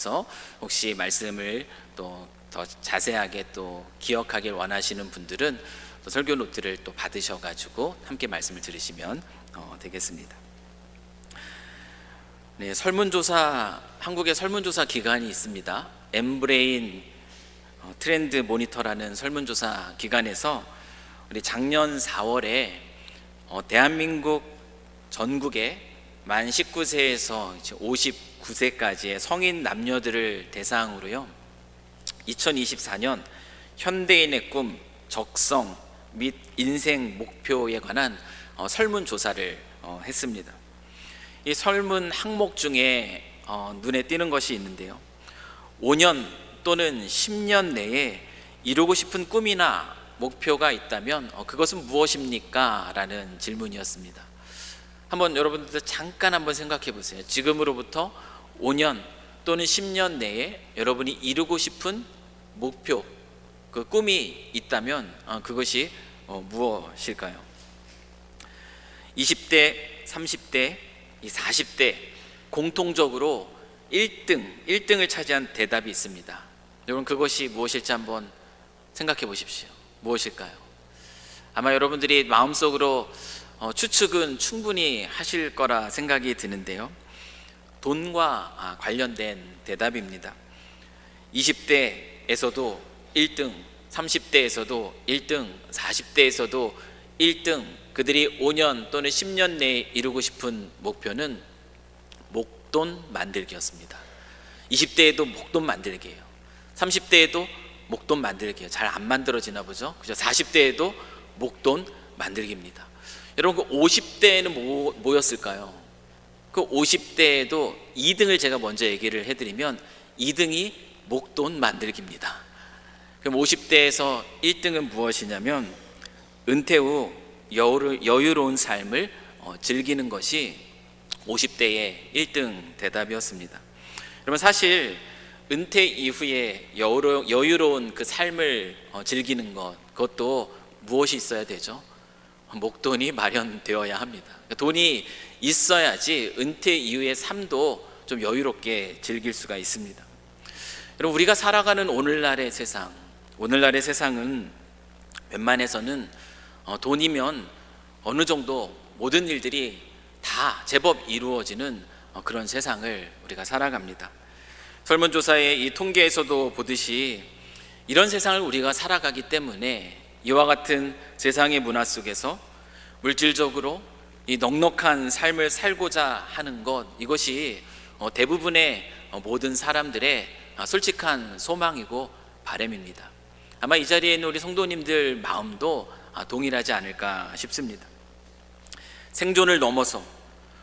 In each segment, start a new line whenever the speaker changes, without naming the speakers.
그래서 혹시 말씀을 또 더 자세하게 또 기억하길 원하시는 분들은 또 설교 노트를 또 받으셔가지고 함께 말씀을 들으시면 되겠습니다. 네, 설문조사, 한국의 설문조사 기관이 있습니다. 엠브레인 트렌드 모니터라는 설문조사 기관에서 우리 작년 4월에 대한민국 전국에 만 19세에서 59세까지의 성인 남녀들을 대상으로요, 2024년 현대인의 꿈, 적성 및 인생 목표에 관한 설문조사를 했습니다. 이 설문 항목 중에 눈에 띄는 것이 있는데요, 5년 또는 10년 내에 이루고 싶은 꿈이나 목표가 있다면 그것은 무엇입니까? 라는 질문이었습니다. 한번 여러분들 잠깐 한번 생각해 보세요. 지금으로부터 5년 또는 10년 내에 여러분이 이루고 싶은 목표, 그 꿈이 있다면 그것이 무엇일까요? 20대, 30대, 40대 공통적으로 1등을 차지한 대답이 있습니다. 여러분, 그것이 무엇일지 한번 생각해 보십시오. 무엇일까요? 아마 여러분들이 마음속으로 추측은 충분히 하실 거라 생각이 드는데요, 돈과 관련된 대답입니다. 20대에서도 1등, 30대에서도 1등, 40대에서도 1등, 그들이 5년 또는 10년 내에 이루고 싶은 목표는 목돈 만들기였습니다. 20대에도 목돈 만들기예요. 30대에도 목돈 만들기예요. 잘 안 만들어지나 보죠. 그죠? 40대에도 목돈 만들기입니다. 여러분, 그 50대에는 뭐였을까요? 그 50대에도 2등을 제가 먼저 얘기를 해드리면 2등이 목돈 만들기입니다. 그럼 50대에서 1등은 무엇이냐면 은퇴 후 여유로운 삶을 즐기는 것이 50대의 1등 대답이었습니다. 여러분, 사실 은퇴 이후에 여유로운 그 삶을 즐기는 그것도 무엇이 있어야 되죠? 목돈이 마련되어야 합니다. 돈이 있어야지 은퇴 이후의 삶도 좀 여유롭게 즐길 수가 있습니다. 여러분, 우리가 살아가는 오늘날의 세상은 웬만해서는 돈이면 어느 정도 모든 일들이 다 제법 이루어지는 그런 세상을 우리가 살아갑니다. 설문조사의 이 통계에서도 보듯이 이런 세상을 우리가 살아가기 때문에 이와 같은 세상의 문화 속에서 물질적으로 이 넉넉한 삶을 살고자 하는 것, 이것이 대부분의 모든 사람들의 솔직한 소망이고 바람입니다. 아마 이 자리에 있는 우리 성도님들 마음도 동일하지 않을까 싶습니다. 생존을 넘어서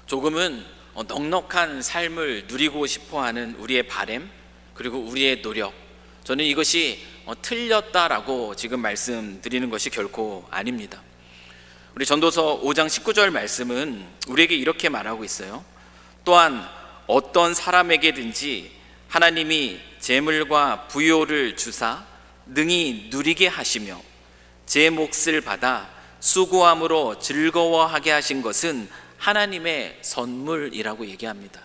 조금은 넉넉한 삶을 누리고 싶어하는 우리의 바람, 그리고 우리의 노력, 저는 이것이 틀렸다라고 지금 말씀드리는 것이 결코 아닙니다. 우리 전도서 5장 19절 말씀은 우리에게 이렇게 말하고 있어요. 또한 어떤 사람에게든지 하나님이 재물과 부요를 주사 능히 누리게 하시며 제 몫을 받아 수고함으로 즐거워하게 하신 것은 하나님의 선물이라고 얘기합니다.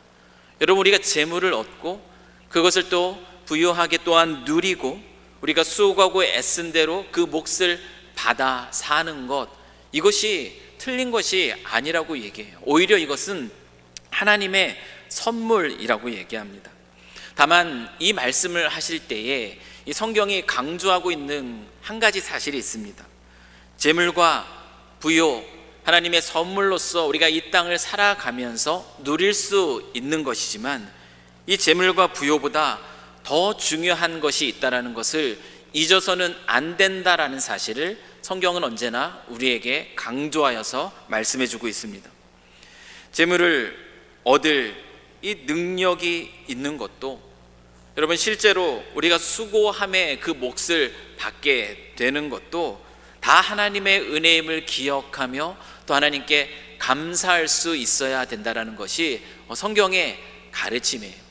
여러분, 우리가 재물을 얻고 그것을 또 부유하게 또한 누리고 우리가 수고하고 애쓴 대로 그 몫을 받아 사는 것, 이것이 틀린 것이 아니라고 얘기해요. 오히려 이것은 하나님의 선물이라고 얘기합니다. 다만 이 말씀을 하실 때에 이 성경이 강조하고 있는 한 가지 사실이 있습니다. 재물과 부요, 하나님의 선물로서 우리가 이 땅을 살아가면서 누릴 수 있는 것이지만 이 재물과 부요보다 더 중요한 것이 있다는 것을 잊어서는 안 된다라는 사실을 성경은 언제나 우리에게 강조하여서 말씀해주고 있습니다. 재물을 얻을 이 능력이 있는 것도, 여러분, 실제로 우리가 수고함에 그 몫을 받게 되는 것도 다 하나님의 은혜임을 기억하며 또 하나님께 감사할 수 있어야 된다는 것이 성경의 가르침이에요.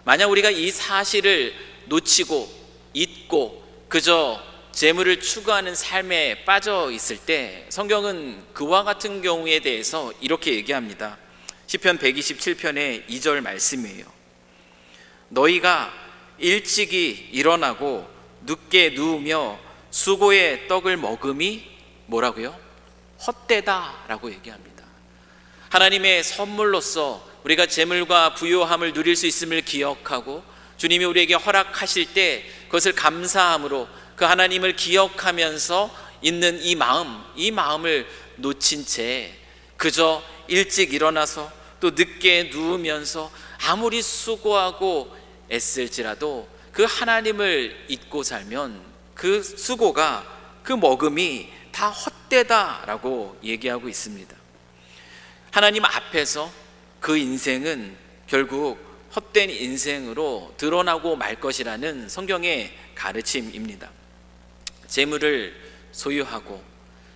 만약 우리가 이 사실을 놓치고 잊고 그저 재물을 추구하는 삶에 빠져 있을 때 성경은 그와 같은 경우에 대해서 이렇게 얘기합니다. 시편 127편의 2절 말씀이에요. 너희가 일찍이 일어나고 늦게 누우며 수고의 떡을 먹음이 뭐라고요? 헛되다라고 얘기합니다. 하나님의 선물로서 우리가 재물과 부요함을 누릴 수 있음을 기억하고 주님이 우리에게 허락하실 때 그것을 감사함으로 그 하나님을 기억하면서 있는 이 마음을 놓친 채 그저 일찍 일어나서 또 늦게 누우면서 아무리 수고하고 애쓸지라도 그 하나님을 잊고 살면 그 수고가, 그 먹음이 다 헛되다라고 얘기하고 있습니다. 하나님 앞에서 그 인생은 결국 헛된 인생으로 드러나고 말 것이라는 성경의 가르침입니다. 재물을 소유하고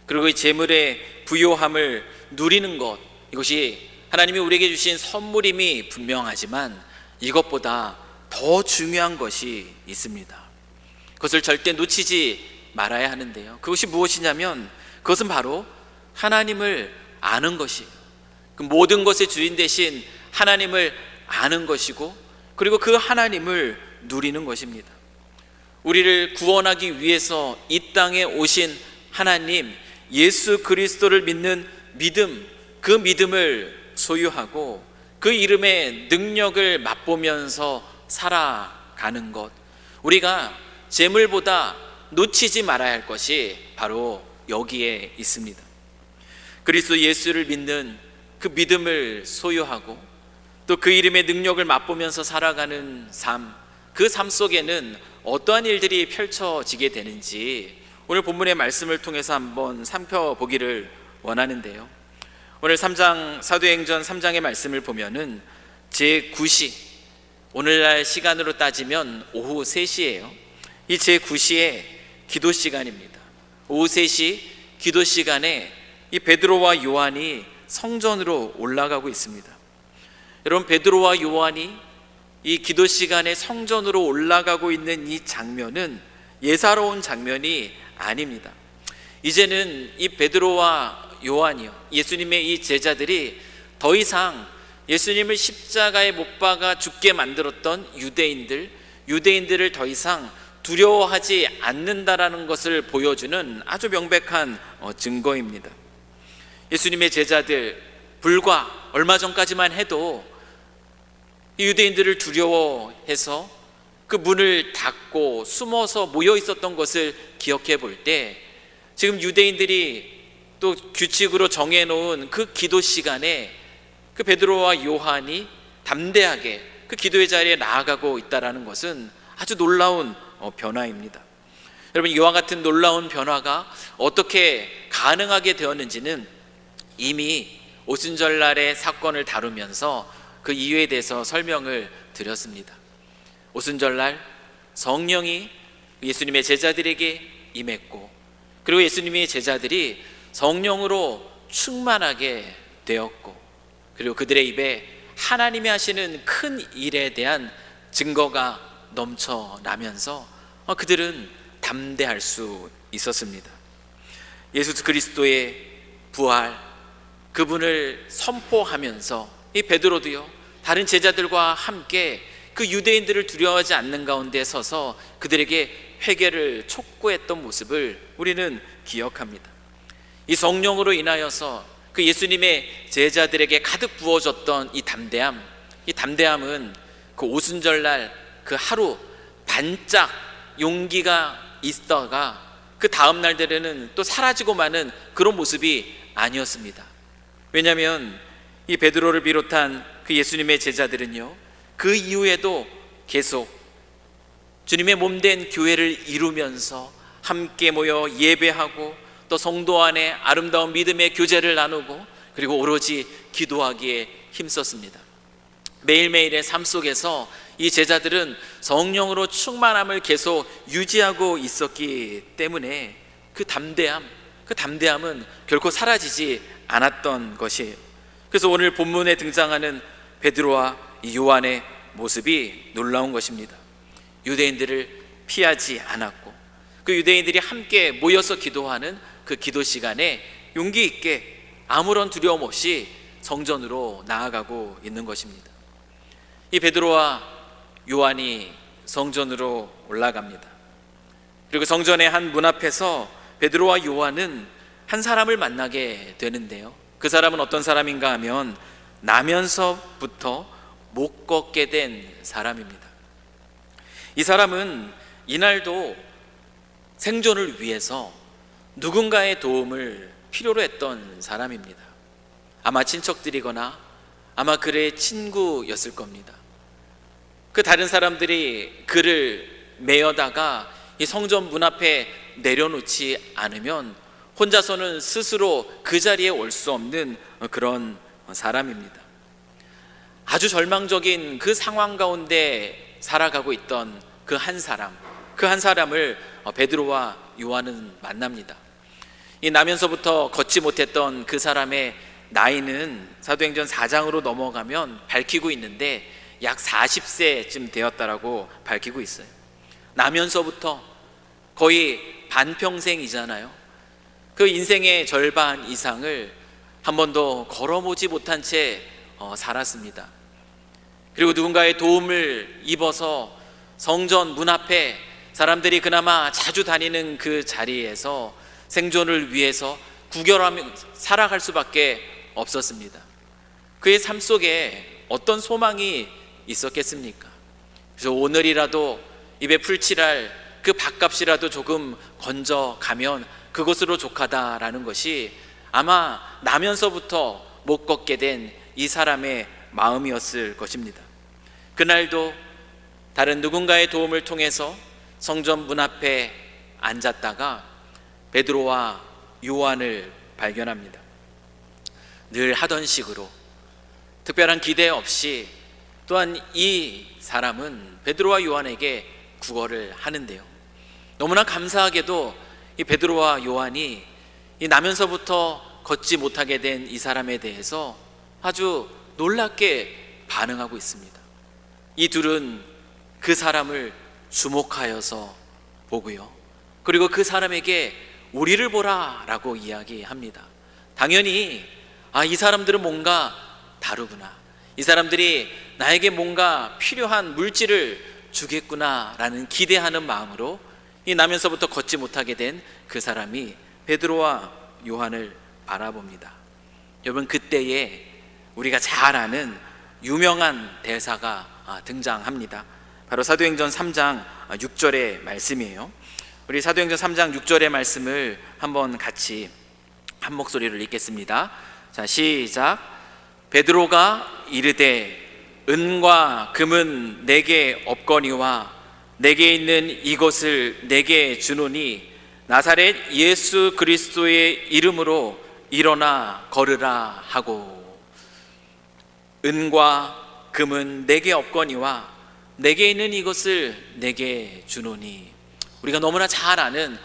그리고 이 재물의 부요함을 누리는 것, 이것이 하나님이 우리에게 주신 선물임이 분명하지만 이것보다 더 중요한 것이 있습니다. 그것을 절대 놓치지 말아야 하는데요, 그것이 무엇이냐면 그것은 바로 하나님을 아는 것이에요. 그 모든 것의 주인 되신 하나님을 아는 것이고 그리고 그 하나님을 누리는 것입니다. 우리를 구원하기 위해서 이 땅에 오신 하나님 예수 그리스도를 믿는 믿음, 그 믿음을 소유하고 그 이름의 능력을 맛보면서 살아가는 것, 우리가 재물보다 놓치지 말아야 할 것이 바로 여기에 있습니다. 그리스도 예수를 믿는 그 믿음을 소유하고 또 그 이름의 능력을 맛보면서 살아가는 삶, 그 삶 속에는 어떠한 일들이 펼쳐지게 되는지 오늘 본문의 말씀을 통해서 한번 살펴보기를 원하는데요, 오늘 사도행전 3장의 말씀을 보면은 제9시, 오늘날 시간으로 따지면 오후 3시예요. 이 제9시에 기도 시간입니다. 오후 3시 기도 시간에 이 베드로와 요한이 성전으로 올라가고 있습니다. 여러분, 베드로와 요한이 이 기도 시간에 성전으로 올라가고 있는 이 장면은 예사로운 장면이 아닙니다. 이제는 이 베드로와 요한이요, 예수님의 이 제자들이 더 이상 예수님을 십자가에 못 박아 죽게 만들었던 유대인들을 더 이상 두려워하지 않는다라는 것을 보여주는 아주 명백한 증거입니다. 예수님의 제자들, 불과 얼마 전까지만 해도 유대인들을 두려워해서 그 문을 닫고 숨어서 모여 있었던 것을 기억해 볼 때, 지금 유대인들이 또 규칙으로 정해놓은 그 기도 시간에 그 베드로와 요한이 담대하게 그 기도의 자리에 나아가고 있다는 것은 아주 놀라운 변화입니다. 여러분, 이와 같은 놀라운 변화가 어떻게 가능하게 되었는지는 이미 오순절날의 사건을 다루면서 그 이유에 대해서 설명을 드렸습니다. 오순절날 성령이 예수님의 제자들에게 임했고, 그리고 예수님의 제자들이 성령으로 충만하게 되었고, 그리고 그들의 입에 하나님이 하시는 큰 일에 대한 증거가 넘쳐나면서 그들은 담대할 수 있었습니다. 예수 그리스도의 부활, 그분을 선포하면서 이 베드로도요, 다른 제자들과 함께 그 유대인들을 두려워하지 않는 가운데 서서 그들에게 회개를 촉구했던 모습을 우리는 기억합니다. 이 성령으로 인하여서 그 예수님의 제자들에게 가득 부어졌던 이 담대함은 그 오순절날 그 하루 반짝 용기가 있다가 그 다음 날들에는 또 사라지고 마는 그런 모습이 아니었습니다. 왜냐하면 이 베드로를 비롯한 그 예수님의 제자들은요, 그 이후에도 계속 주님의 몸된 교회를 이루면서 함께 모여 예배하고 또 성도 안에 아름다운 믿음의 교제를 나누고 그리고 오로지 기도하기에 힘썼습니다. 매일매일의 삶 속에서 이 제자들은 성령으로 충만함을 계속 유지하고 있었기 때문에 그 담대함은 결코 사라지지 않았던 것이에요. 그래서 오늘 본문에 등장하는 베드로와 요한의 모습이 놀라운 것입니다. 유대인들을 피하지 않았고 그 유대인들이 함께 모여서 기도하는 그 기도 시간에 용기 있게 아무런 두려움 없이 성전으로 나아가고 있는 것입니다. 이 베드로와 요한이 성전으로 올라갑니다. 그리고 성전의 한 문 앞에서 베드로와 요한은 한 사람을 만나게 되는데요. 그 사람은 어떤 사람인가 하면 나면서부터 못 걷게 된 사람입니다. 이 사람은 이날도 생존을 위해서 누군가의 도움을 필요로 했던 사람입니다. 아마 친척들이거나 아마 그의 친구였을 겁니다. 그 다른 사람들이 그를 메어다가 이 성전 문 앞에 내려놓지 않으면 혼자서는 스스로 그 자리에 올 수 없는 그런 사람입니다. 아주 절망적인 그 상황 가운데 살아가고 있던 그 한 사람을 베드로와 요한은 만납니다. 이 나면서부터 걷지 못했던 그 사람의 나이는 사도행전 4장으로 넘어가면 밝히고 있는데 약 40세쯤 되었다라고 밝히고 있어요. 나면서부터 거의 반평생이잖아요. 그 인생의 절반 이상을 한 번도 걸어보지 못한 채 살았습니다. 그리고 누군가의 도움을 입어서 성전 문 앞에 사람들이 그나마 자주 다니는 그 자리에서 생존을 위해서 구걸하며 살아갈 수밖에 없었습니다. 그의 삶 속에 어떤 소망이 있었겠습니까? 그래서 오늘이라도 입에 풀칠할 그 밥값이라도 조금 건져가면 그것으로 족하다라는 것이 아마 나면서부터 못 걷게 된 이 사람의 마음이었을 것입니다. 그날도 다른 누군가의 도움을 통해서 성전 문 앞에 앉았다가 베드로와 요한을 발견합니다. 늘 하던 식으로 특별한 기대 없이 또한 이 사람은 베드로와 요한에게 구걸을 하는데요. 너무나 감사하게도 이 베드로와 요한이 이 나면서부터 걷지 못하게 된 이 사람에 대해서 아주 놀랍게 반응하고 있습니다. 이 둘은 그 사람을 주목하여서 보고요. 그리고 그 사람에게 우리를 보라 라고 이야기합니다. 당연히 이 사람들은 뭔가 다르구나, 이 사람들이 나에게 뭔가 필요한 물질을 주겠구나 라는 기대하는 마음으로 이 나면서부터 걷지 못하게 된 그 사람이 베드로와 요한을 바라봅니다. 여러분, 그때에 우리가 잘 아는 유명한 대사가 등장합니다. 바로 사도행전 3장 6절의 말씀이에요. 우리 사도행전 3장 6절의 말씀을 한번 같이 한 목소리로 읽겠습니다. 자, 시작. 베드로가 이르되 은과 금은 내게 없거니와 내게 있는 이것을 내게 주노니 나사렛 예수 그리스도의 이름으로 일어나 걸으라 하고. 은과 금은 내게 없거니와 내게 있는 이것을 내게 주노니. 우리가 너무나 잘 아는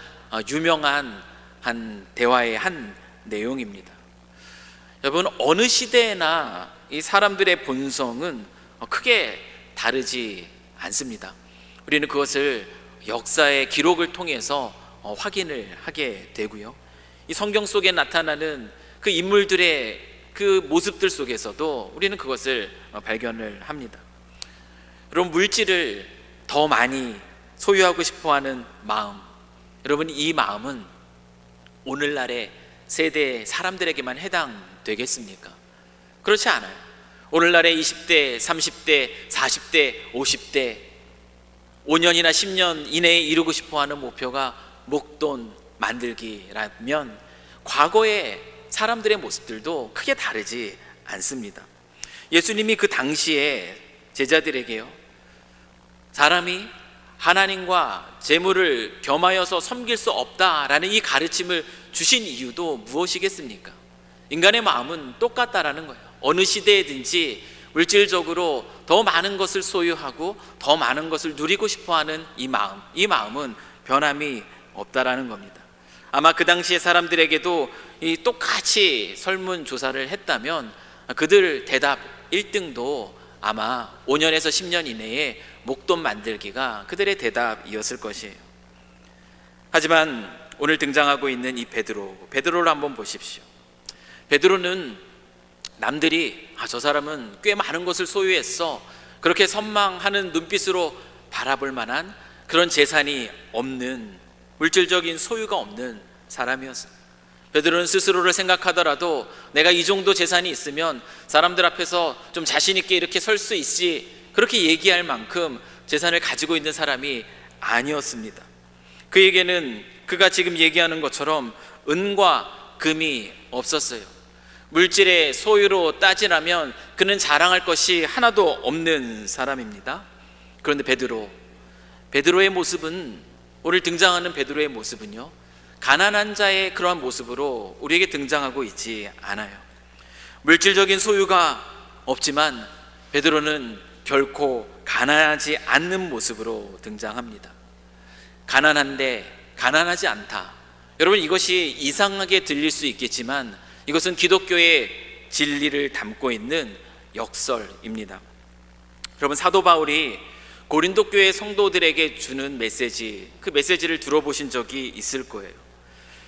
유명한 한 대화의 한 내용입니다. 여러분, 어느 시대에나 이 사람들의 본성은 크게 다르지 않습니다. 우리는 그것을 역사의 기록을 통해서 확인을 하게 되고요. 이 성경 속에 나타나는 그 인물들의 그 모습들 속에서도 우리는 그것을 발견을 합니다. 여러분, 물질을 더 많이 소유하고 싶어하는 마음, 여러분, 이 마음은 오늘날의 세대 사람들에게만 해당되겠습니까? 그렇지 않아요. 오늘날의 20대, 30대, 40대, 50대 5년이나 10년 이내에 이루고 싶어하는 목표가 목돈 만들기라면 과거의 사람들의 모습들도 크게 다르지 않습니다. 예수님이 그 당시에 제자들에게요, 사람이 하나님과 재물을 겸하여서 섬길 수 없다라는 이 가르침을 주신 이유도 무엇이겠습니까? 인간의 마음은 똑같다라는 거예요. 어느 시대에든지 물질적으로 더 많은 것을 소유하고 더 많은 것을 누리고 싶어하는 이 마음은 변함이 없다라는 겁니다. 아마 그 당시의 사람들에게도 이 똑같이 설문조사를 했다면 그들 대답 1등도 아마 5년에서 10년 이내에 목돈 만들기가 그들의 대답이었을 것이에요. 하지만 오늘 등장하고 있는 이 베드로를 한번 보십시오. 베드로는 남들이 저 사람은 꽤 많은 것을 소유했어, 그렇게 선망하는 눈빛으로 바라볼 만한 그런 재산이 없는, 물질적인 소유가 없는 사람이었어요. 베드로는 스스로를 생각하더라도 내가 이 정도 재산이 있으면 사람들 앞에서 좀 자신 있게 이렇게 설 수 있지, 그렇게 얘기할 만큼 재산을 가지고 있는 사람이 아니었습니다. 그에게는 그가 지금 얘기하는 것처럼 은과 금이 없었어요. 물질의 소유로 따지라면 그는 자랑할 것이 하나도 없는 사람입니다. 그런데 베드로의 모습은, 오늘 등장하는 베드로의 모습은요, 가난한 자의 그러한 모습으로 우리에게 등장하고 있지 않아요. 물질적인 소유가 없지만 베드로는 결코 가난하지 않는 모습으로 등장합니다. 가난한데 가난하지 않다. 여러분, 이것이 이상하게 들릴 수 있겠지만 이것은 기독교의 진리를 담고 있는 역설입니다. 여러분, 사도 바울이 고린도 교회 성도들에게 주는 메시지, 그 메시지를 들어보신 적이 있을 거예요.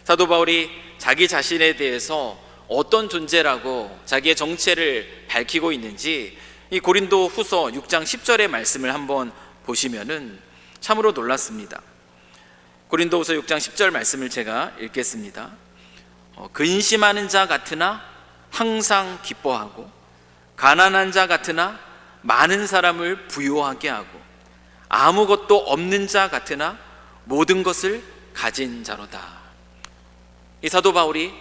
사도 바울이 자기 자신에 대해서 어떤 존재라고 자기의 정체를 밝히고 있는지 이 고린도 후서 6장 10절의 말씀을 한번 보시면은 참으로 놀랐습니다. 고린도 후서 6장 10절 말씀을 제가 읽겠습니다. 근심하는 자 같으나 항상 기뻐하고, 가난한 자 같으나 많은 사람을 부유하게 하고, 아무것도 없는 자 같으나 모든 것을 가진 자로다. 이 사도 바울이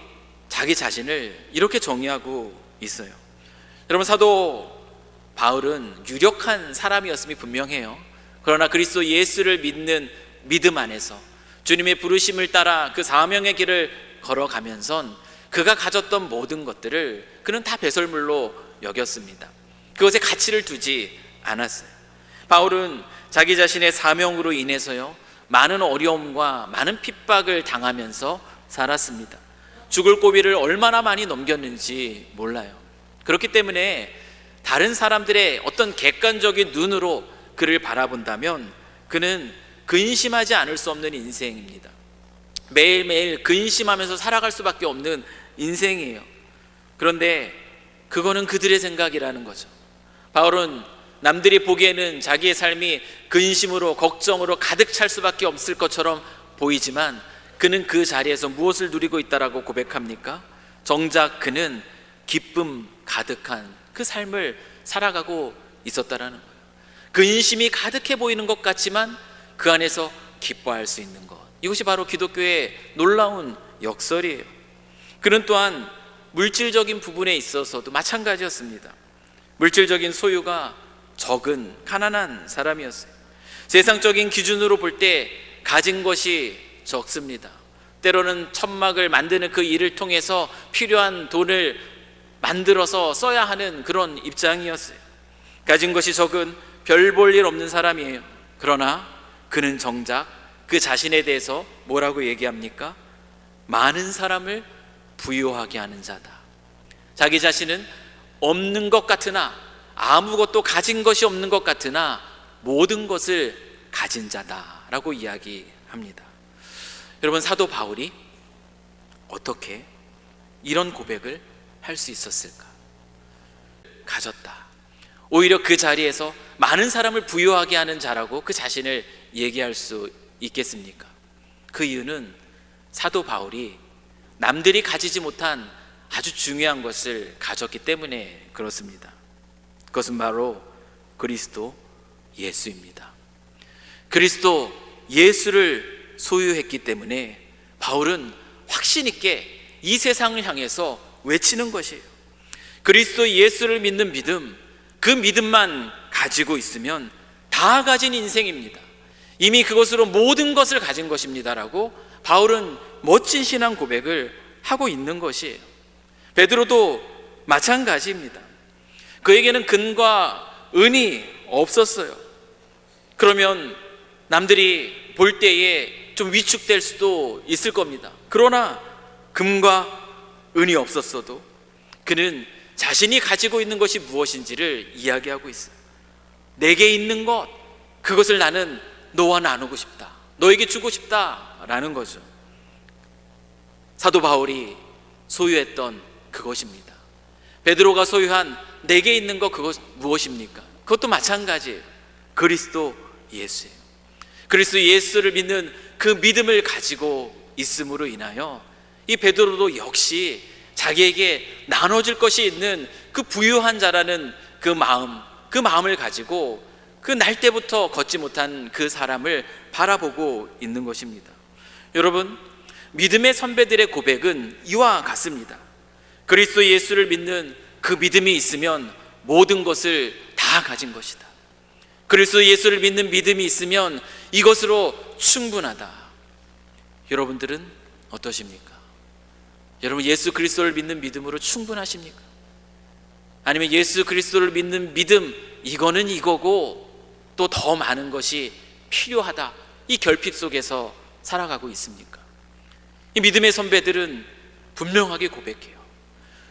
자기 자신을 이렇게 정의하고 있어요. 여러분, 사도 바울은 유력한 사람이었음이 분명해요. 그러나 그리스도 예수를 믿는 믿음 안에서 주님의 부르심을 따라 그 사명의 길을 걸어가면선 그가 가졌던 모든 것들을 그는 다 배설물로 여겼습니다. 그것에 가치를 두지 않았어요. 바울은 자기 자신의 사명으로 인해서요, 많은 어려움과 많은 핍박을 당하면서 살았습니다. 죽을 고비를 얼마나 많이 넘겼는지 몰라요. 그렇기 때문에 다른 사람들의 어떤 객관적인 눈으로 그를 바라본다면 그는 근심하지 않을 수 없는 인생입니다. 매일매일 근심하면서 살아갈 수밖에 없는 인생이에요. 그런데 그거는 그들의 생각이라는 거죠. 바울은 남들이 보기에는 자기의 삶이 근심으로, 걱정으로 가득 찰 수밖에 없을 것처럼 보이지만 그는 그 자리에서 무엇을 누리고 있다라고 고백합니까? 정작 그는 기쁨 가득한 그 삶을 살아가고 있었다라는 거예요. 근심이 가득해 보이는 것 같지만 그 안에서 기뻐할 수 있는 것, 이것이 바로 기독교의 놀라운 역설이에요. 그는 또한 물질적인 부분에 있어서도 마찬가지였습니다. 물질적인 소유가 적은 가난한 사람이었어요. 세상적인 기준으로 볼 때 가진 것이 적습니다. 때로는 천막을 만드는 그 일을 통해서 필요한 돈을 만들어서 써야 하는 그런 입장이었어요. 가진 것이 적은 별 볼 일 없는 사람이에요. 그러나 그는 정작 그 자신에 대해서 뭐라고 얘기합니까? 많은 사람을 부유하게 하는 자다. 자기 자신은 없는 것 같으나, 아무것도 가진 것이 없는 것 같으나 모든 것을 가진 자다라고 이야기합니다. 여러분, 사도 바울이 어떻게 이런 고백을 할 수 있었을까? 가졌다. 오히려 그 자리에서 많은 사람을 부유하게 하는 자라고 그 자신을 얘기할 수 있겠습니까? 그 이유는 사도 바울이 남들이 가지지 못한 아주 중요한 것을 가졌기 때문에 그렇습니다. 그것은 바로 그리스도 예수입니다. 그리스도 예수를 소유했기 때문에 바울은 확신 있게 이 세상을 향해서 외치는 것이에요. 그리스도 예수를 믿는 믿음, 그 믿음만 가지고 있으면 다 가진 인생입니다. 이미 그것으로 모든 것을 가진 것입니다라고 바울은 멋진 신앙 고백을 하고 있는 것이에요. 베드로도 마찬가지입니다. 그에게는 금과 은이 없었어요. 그러면 남들이 볼 때에 좀 위축될 수도 있을 겁니다. 그러나 금과 은이 없었어도 그는 자신이 가지고 있는 것이 무엇인지를 이야기하고 있어요. 내게 있는 것, 그것을 나는 너와 나누고 싶다, 너에게 주고 싶다라는 거죠. 사도 바울이 소유했던 그것입니다. 베드로가 소유한 내게 있는 것, 그것 무엇입니까? 그것도 마찬가지예요. 그리스도 예수예요. 그리스도 예수를 믿는 그 믿음을 가지고 있음으로 인하여 이 베드로도 역시 자기에게 나눠줄 것이 있는 그 부유한 자라는 그 마음을 가지고 그 날 때부터 걷지 못한 그 사람을 바라보고 있는 것입니다. 여러분, 믿음의 선배들의 고백은 이와 같습니다. 그리스도 예수를 믿는 그 믿음이 있으면 모든 것을 다 가진 것이다. 그리스도 예수를 믿는 믿음이 있으면 이것으로 충분하다. 여러분들은 어떠십니까? 여러분, 예수 그리스도를 믿는 믿음으로 충분하십니까? 아니면 예수 그리스도를 믿는 믿음, 이거는 이거고 또 더 많은 것이 필요하다, 이 결핍 속에서 살아가고 있습니까? 이 믿음의 선배들은 분명하게 고백해요.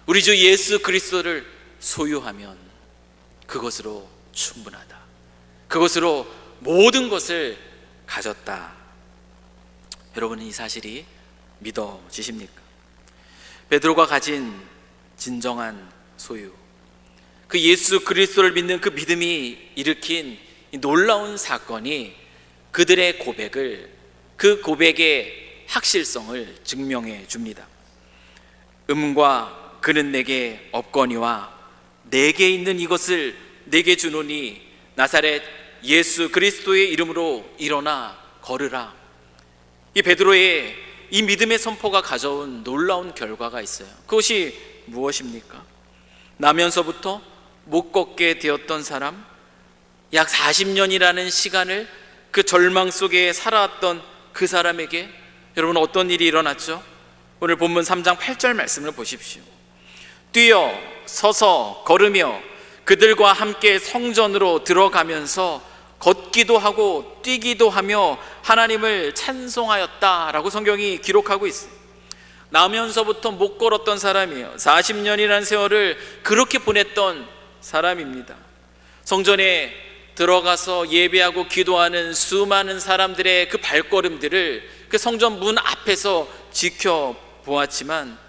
우리 주 예수 그리스도를 소유하면 그것으로 충분하다. 그것으로 모든 것을 가졌다. 여러분은 이 사실이 믿어지십니까? 베드로가 가진 진정한 소유, 그 예수 그리스도를 믿는 그 믿음이 일으킨 이 놀라운 사건이 그들의 고백을, 그 고백의 확실성을 증명해 줍니다. 음과 그는 내게 없거니와 내게 있는 이것을 내게 주노니 나사렛 예수 그리스도의 이름으로 일어나 걸으라. 이 베드로의 이 믿음의 선포가 가져온 놀라운 결과가 있어요. 그것이 무엇입니까? 나면서부터 못 걷게 되었던 사람, 약 40년이라는 시간을 그 절망 속에 살아왔던 그 사람에게 여러분 어떤 일이 일어났죠? 오늘 본문 3장 8절 말씀을 보십시오. 뛰어 서서 걸으며 그들과 함께 성전으로 들어가면서 걷기도 하고 뛰기도 하며 하나님을 찬송하였다라고 성경이 기록하고 있어요. 나면서부터 못 걸었던 사람이에요. 40년이라는 세월을 그렇게 보냈던 사람입니다. 성전에 들어가서 예배하고 기도하는 수많은 사람들의 그 발걸음들을 그 성전 문 앞에서 지켜보았지만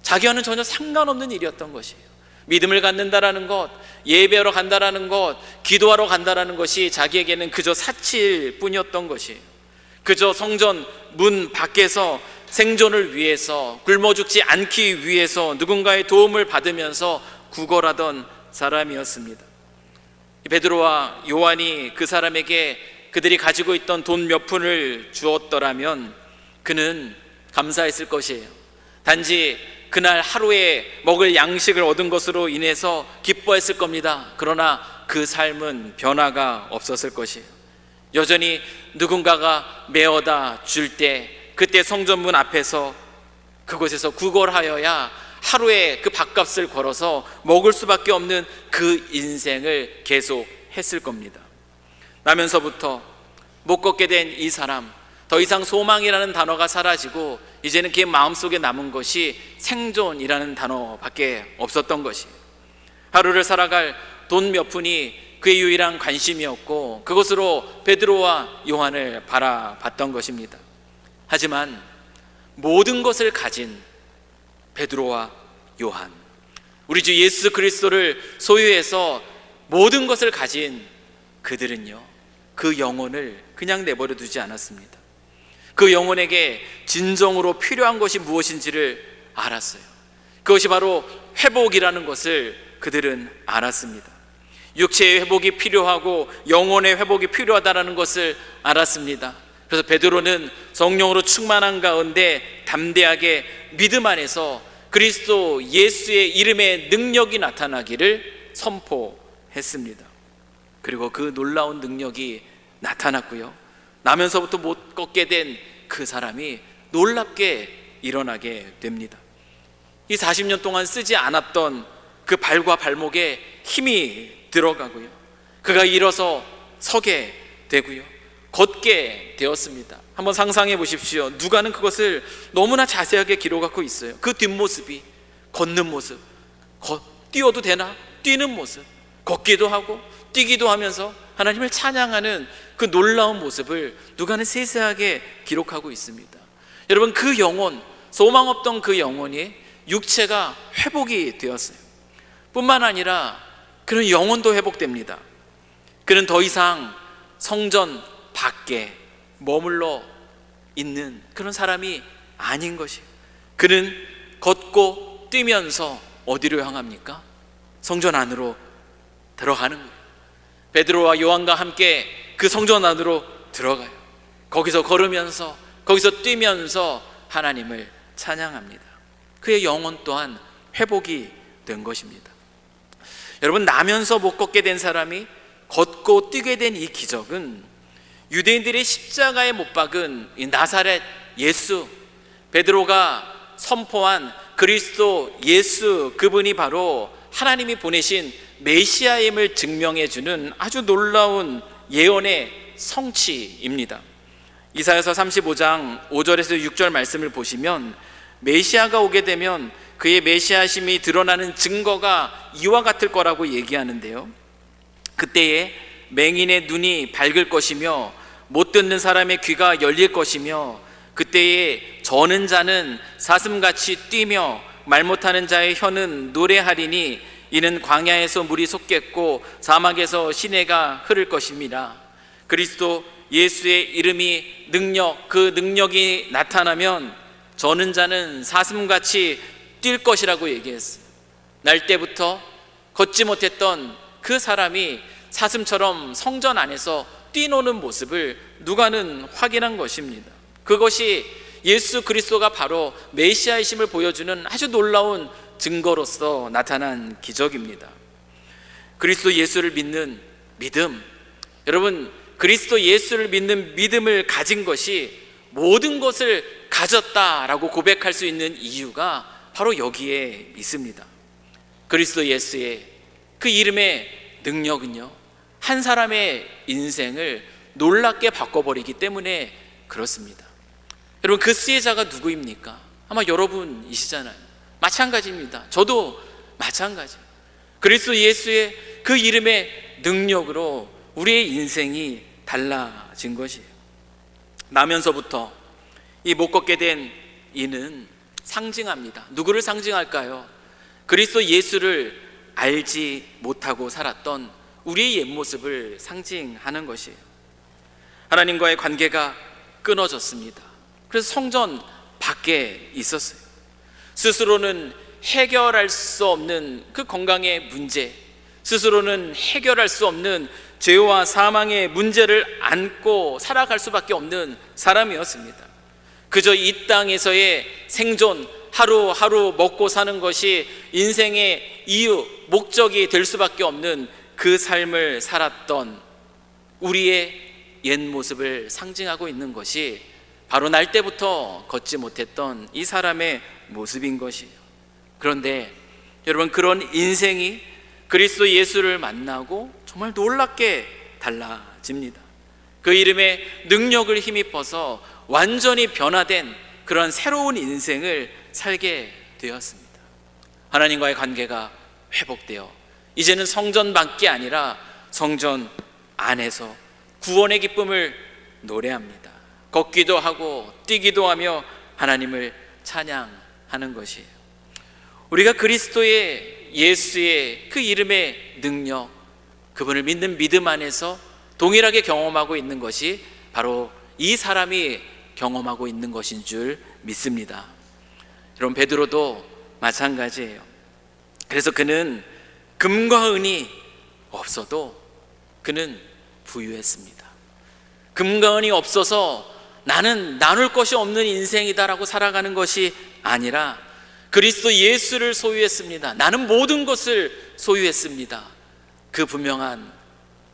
자기와는 전혀 상관없는 일이었던 것이에요. 믿음을 갖는다라는 것, 예배하러 간다라는 것, 기도하러 간다라는 것이 자기에게는 그저 사치일 뿐이었던 것이에요. 그저 성전 문 밖에서 생존을 위해서, 굶어 죽지 않기 위해서 누군가의 도움을 받으면서 구걸하던 사람이었습니다. 베드로와 요한이 그 사람에게 그들이 가지고 있던 돈 몇 푼을 주었더라면 그는 감사했을 것이에요. 단지 그날 하루에 먹을 양식을 얻은 것으로 인해서 기뻐했을 겁니다. 그러나 그 삶은 변화가 없었을 것이에요. 여전히 누군가가 메어다 줄 때 그때 성전문 앞에서 그곳에서 구걸하여야 하루에 그 밥값을 걸어서 먹을 수밖에 없는 그 인생을 계속 했을 겁니다. 나면서부터 못 걷게 된 이 사람, 더 이상 소망이라는 단어가 사라지고 이제는 그의 마음속에 남은 것이 생존이라는 단어밖에 없었던 것이에요. 하루를 살아갈 돈 몇 푼이 그의 유일한 관심이었고 그것으로 베드로와 요한을 바라봤던 것입니다. 하지만 모든 것을 가진 베드로와 요한, 우리 주 예수 그리스도를 소유해서 모든 것을 가진 그들은요, 그 영혼을 그냥 내버려 두지 않았습니다. 그 영혼에게 진정으로 필요한 것이 무엇인지를 알았어요. 그것이 바로 회복이라는 것을 그들은 알았습니다. 육체의 회복이 필요하고 영혼의 회복이 필요하다는 것을 알았습니다. 그래서 베드로는 성령으로 충만한 가운데 담대하게 믿음 안에서 그리스도 예수의 이름의 능력이 나타나기를 선포했습니다. 그리고 그 놀라운 능력이 나타났고요, 나면서부터 못 걷게 된 그 사람이 놀랍게 일어나게 됩니다. 이 40년 동안 쓰지 않았던 그 발과 발목에 힘이 들어가고요, 그가 일어서 서게 되고요, 걷게 되었습니다. 한번 상상해 보십시오. 누가는 그것을 너무나 자세하게 기록하고 있어요. 그 뒷모습이, 걷는 모습, 뛰어도 되나? 뛰는 모습, 걷기도 하고 뛰기도 하면서 하나님을 찬양하는 그 놀라운 모습을 누가는 세세하게 기록하고 있습니다. 여러분, 그 영혼, 소망 없던 그 영혼이 육체가 회복이 되었어요. 뿐만 아니라 그는 영혼도 회복됩니다. 그는 더 이상 성전 밖에 머물러 있는 그런 사람이 아닌 것이에요. 그는 걷고 뛰면서 어디로 향합니까? 성전 안으로 들어가는 거예요. 베드로와 요한과 함께 그 성전 안으로 들어가요. 거기서 걸으면서, 거기서 뛰면서 하나님을 찬양합니다. 그의 영혼 또한 회복이 된 것입니다. 여러분, 나면서 못 걷게 된 사람이 걷고 뛰게 된 이 기적은 유대인들이 십자가에 못 박은 이 나사렛 예수, 베드로가 선포한 그리스도 예수, 그분이 바로 하나님이 보내신 메시아임을 증명해 주는 아주 놀라운 예언의 성취입니다. 이사야서 35장 5절에서 6절 말씀을 보시면 메시아가 오게 되면 그의 메시아심이 드러나는 증거가 이와 같을 거라고 얘기하는데요, 그때에 맹인의 눈이 밝을 것이며 못 듣는 사람의 귀가 열릴 것이며 그때에 저는 자는 사슴같이 뛰며 말 못하는 자의 혀는 노래하리니 이는 광야에서 물이 솟겠고 사막에서 시내가 흐를 것입니다. 그리스도 예수의 이름이 능력, 그 능력이 나타나면 저는 자는 사슴같이 뛸 것이라고 얘기했어요. 날 때부터 걷지 못했던 그 사람이 사슴처럼 성전 안에서 뛰노는 모습을 누가는 확인한 것입니다. 그것이 예수 그리스도가 바로 메시아이심을 보여주는 아주 놀라운 증거로서 나타난 기적입니다. 그리스도 예수를 믿는 믿음, 여러분, 그리스도 예수를 믿는 믿음을 가진 것이 모든 것을 가졌다라고 고백할 수 있는 이유가 바로 여기에 있습니다. 그리스도 예수의 그 이름의 능력은요, 한 사람의 인생을 놀랍게 바꿔버리기 때문에 그렇습니다. 여러분, 그 수혜자가 누구입니까? 아마 여러분이시잖아요. 마찬가지입니다. 저도 마찬가지. 그리스도 예수의 그 이름의 능력으로 우리의 인생이 달라진 것이에요. 나면서부터 이 못 걷게 된 이는 상징합니다. 누구를 상징할까요? 그리스도 예수를 알지 못하고 살았던 우리의 옛 모습을 상징하는 것이에요. 하나님과의 관계가 끊어졌습니다. 그래서 성전 밖에 있었어요. 스스로는 해결할 수 없는 그 건강의 문제, 스스로는 해결할 수 없는 죄와 사망의 문제를 안고 살아갈 수밖에 없는 사람이었습니다. 그저 이 땅에서의 생존, 하루하루 먹고 사는 것이 인생의 이유, 목적이 될 수밖에 없는 그 삶을 살았던 우리의 옛 모습을 상징하고 있는 것이 바로 날 때부터 걷지 못했던 이 사람의 모습인 것이에요. 그런데 여러분, 그런 인생이 그리스도 예수를 만나고 정말 놀랍게 달라집니다. 그 이름의 능력을 힘입어서 완전히 변화된 그런 새로운 인생을 살게 되었습니다. 하나님과의 관계가 회복되어 이제는 성전 밖이 아니라 성전 안에서 구원의 기쁨을 노래합니다. 걷기도 하고 뛰기도 하며 하나님을 찬양하는 것이에요. 우리가 그리스도의 예수의 그 이름의 능력, 그분을 믿는 믿음 안에서 동일하게 경험하고 있는 것이 바로 이 사람이 경험하고 있는 것인 줄 믿습니다. 여러분, 베드로도 마찬가지예요. 그래서 그는 금과 은이 없어도 그는 부유했습니다. 금과 은이 없어서 나는 나눌 것이 없는 인생이다라고 살아가는 것이 아니라 그리스도 예수를 소유했습니다. 나는 모든 것을 소유했습니다. 그 분명한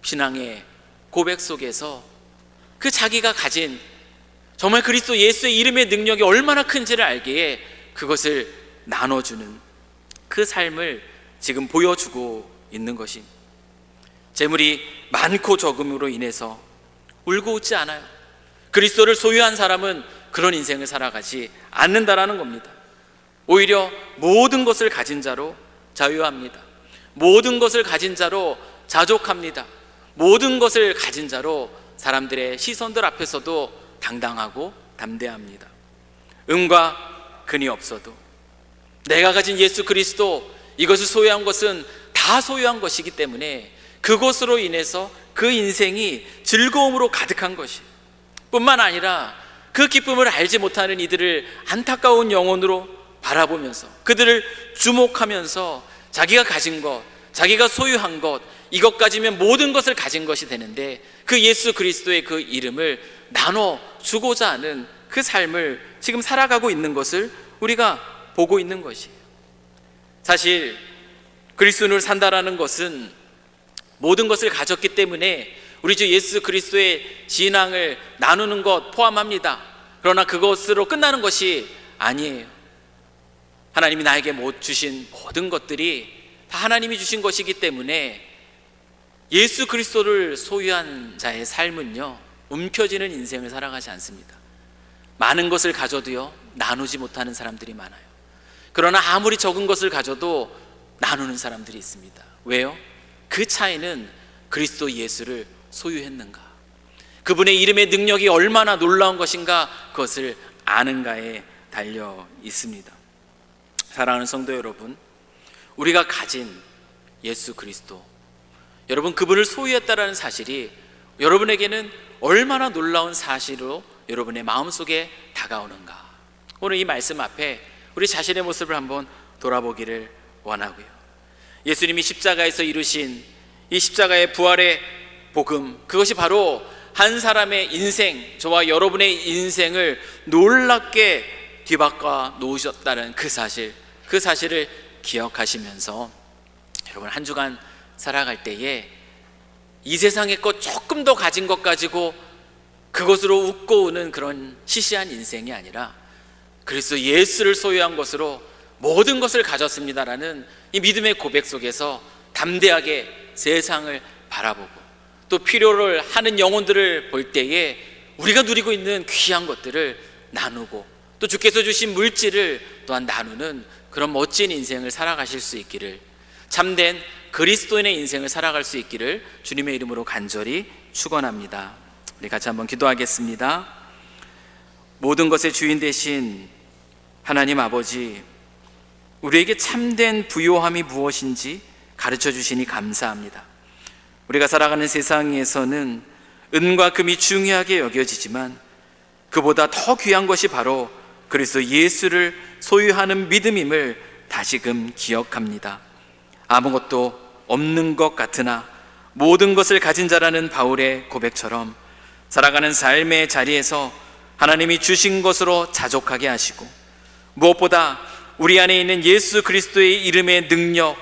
신앙의 고백 속에서 그 자기가 가진 정말 그리스도 예수의 이름의 능력이 얼마나 큰지를 알기에 그것을 나눠주는 그 삶을 지금 보여주고 있는 것입니다. 재물이 많고 적음으로 인해서 울고 웃지 않아요. 그리스도를 소유한 사람은 그런 인생을 살아가지 않는다라는 겁니다. 오히려 모든 것을 가진 자로 자유합니다. 모든 것을 가진 자로 자족합니다. 모든 것을 가진 자로 사람들의 시선들 앞에서도 당당하고 담대합니다. 은과 금이 없어도 내가 가진 예수 그리스도, 이것을 소유한 것은 다 다 소유한 것이기 때문에 그것으로 인해서 그 인생이 즐거움으로 가득한 것이에요. 뿐만 아니라 그 기쁨을 알지 못하는 이들을 안타까운 영혼으로 바라보면서 그들을 주목하면서 자기가 가진 것, 자기가 소유한 것, 이것 가지면 모든 것을 가진 것이 되는데 그 예수 그리스도의 그 이름을 나눠 주고자 하는 그 삶을 지금 살아가고 있는 것을 우리가 보고 있는 것이에요. 사실 그리스도인으로 산다라는 것은 모든 것을 가졌기 때문에 우리 주 예수 그리스도의 신앙을 나누는 것 포함합니다. 그러나 그것으로 끝나는 것이 아니에요. 하나님이 나에게 주신 모든 것들이 다 하나님이 주신 것이기 때문에 예수 그리스도를 소유한 자의 삶은요, 움켜쥐는 인생을 살아가지 않습니다. 많은 것을 가져도요, 나누지 못하는 사람들이 많아요. 그러나 아무리 적은 것을 가져도 나누는 사람들이 있습니다. 왜요? 그 차이는 그리스도 예수를 소유했는가, 그분의 이름의 능력이 얼마나 놀라운 것인가, 그것을 아는가에 달려 있습니다. 사랑하는 성도 여러분, 우리가 가진 예수 그리스도, 여러분 그분을 소유했다라는 사실이 여러분에게는 얼마나 놀라운 사실로 여러분의 마음속에 다가오는가, 오늘 이 말씀 앞에 우리 자신의 모습을 한번 돌아보기를 원하고요. 예수님이 십자가에서 이루신 이 십자가의 부활의 복음, 그것이 바로 한 사람의 인생, 저와 여러분의 인생을 놀랍게 뒤바꿔 놓으셨다는 그 사실을 기억하시면서 여러분 한 주간 살아갈 때에 이 세상의 것 조금 더 가진 것 가지고 그것으로 웃고 우는 그런 시시한 인생이 아니라 그리스도 예수를 소유한 것으로 모든 것을 가졌습니다라는 이 믿음의 고백 속에서 담대하게 세상을 바라보고 또 필요를 하는 영혼들을 볼 때에 우리가 누리고 있는 귀한 것들을 나누고 또 주께서 주신 물질을 또한 나누는 그런 멋진 인생을 살아가실 수 있기를, 참된 그리스도인의 인생을 살아갈 수 있기를 주님의 이름으로 간절히 축원합니다. 우리 같이 한번 기도하겠습니다. 모든 것의 주인 되신 하나님 아버지, 우리에게 참된 부요함이 무엇인지 가르쳐 주시니 감사합니다. 우리가 살아가는 세상에서는 은과 금이 중요하게 여겨지지만 그보다 더 귀한 것이 바로 그리스도 예수를 소유하는 믿음임을 다시금 기억합니다. 아무것도 없는 것 같으나 모든 것을 가진 자라는 바울의 고백처럼 살아가는 삶의 자리에서 하나님이 주신 것으로 자족하게 하시고, 무엇보다 우리 안에 있는 예수 그리스도의 이름의 능력,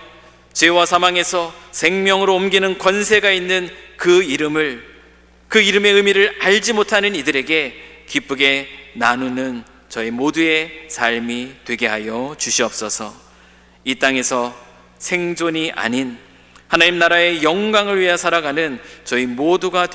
죄와 사망에서 생명으로 옮기는 권세가 있는 그 이름의 의미를 알지 못하는 이들에게 기쁘게 나누는 저희 모두의 삶이 되게 하여 주시옵소서. 이 땅에서 생존이 아닌 하나님 나라의 영광을 위해 살아가는 저희 모두가